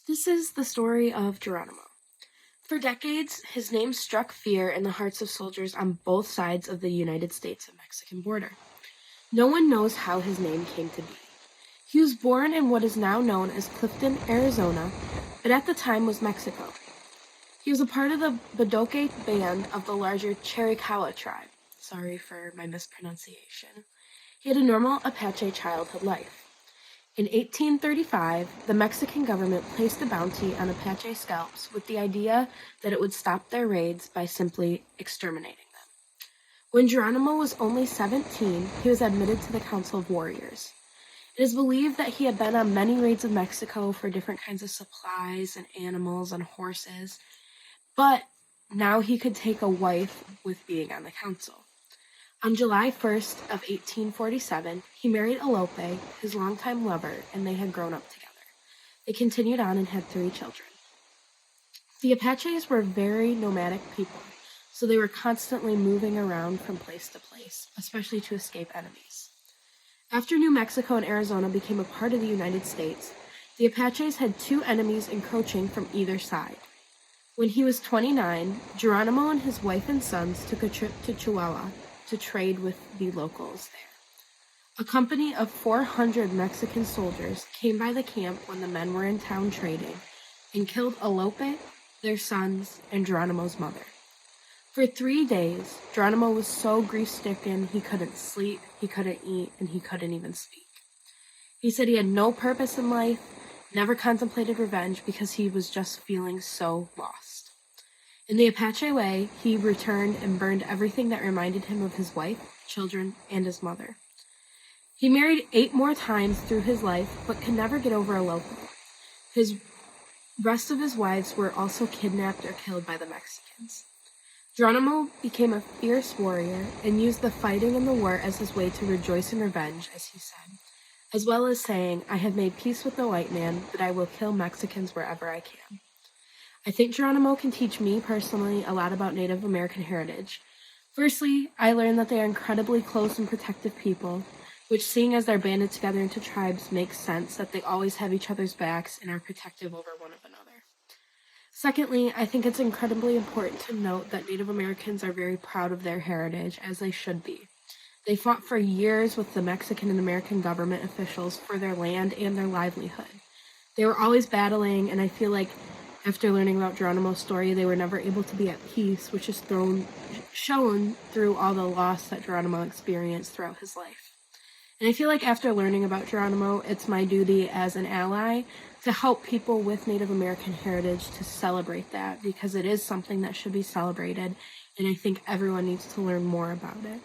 This is the story of Geronimo. For decades, his name struck fear in the hearts of soldiers on both sides of the United States and Mexican border. No one knows how his name came to be. He was born in what is now known as Clifton, Arizona, but at the time was Mexico. He was a part of the Bodoque band of the larger Chiricahua tribe. Sorry for my mispronunciation. He had a normal Apache childhood life. In 1835, the Mexican government placed a bounty on Apache scalps with the idea that it would stop their raids by simply exterminating them. When Geronimo was only 17, he was admitted to the Council of Warriors. It is believed that he had been on many raids of Mexico for different kinds of supplies and animals and horses, but now he could take a wife with being on the council. On July 1st of 1847, he married Alope, his longtime lover, and they had grown up together. They continued on and had 3 children. The Apaches were very nomadic people, so they were constantly moving around from place to place, especially to escape enemies. After New Mexico and Arizona became a part of the United States, the Apaches had 2 enemies encroaching from either side. When he was 29, Geronimo and his wife and sons took a trip to Chihuahua to trade with the locals there. A company of 400 Mexican soldiers came by the camp when the men were in town trading and killed Alope, their sons, and Geronimo's mother. For 3 days, Geronimo was so grief-stricken he couldn't sleep, he couldn't eat, and he couldn't even speak. He said he had no purpose in life, never contemplated revenge because he was just feeling so lost. In the Apache way, he returned and burned everything that reminded him of his wife, children, and his mother. He married 8 more times through his life, but could never get over Alope. His rest of his wives were also kidnapped or killed by the Mexicans. Geronimo became a fierce warrior and used the fighting and the war as his way to rejoice in revenge, as he said, as well as saying, "I have made peace with the white man, but I will kill Mexicans wherever I can." I think Geronimo can teach me personally a lot about Native American heritage. Firstly, I learned that they are incredibly close and protective people, which, seeing as they're banded together into tribes, makes sense that they always have each other's backs and are protective over one another. Secondly, I think it's incredibly important to note that Native Americans are very proud of their heritage, as they should be. They fought for years with the Mexican and American government officials for their land and their livelihood. They were always battling, and I feel like after learning about Geronimo's story, they were never able to be at peace, which is shown through all the loss that Geronimo experienced throughout his life. And I feel like after learning about Geronimo, it's my duty as an ally to help people with Native American heritage to celebrate that, because it is something that should be celebrated, and I think everyone needs to learn more about it.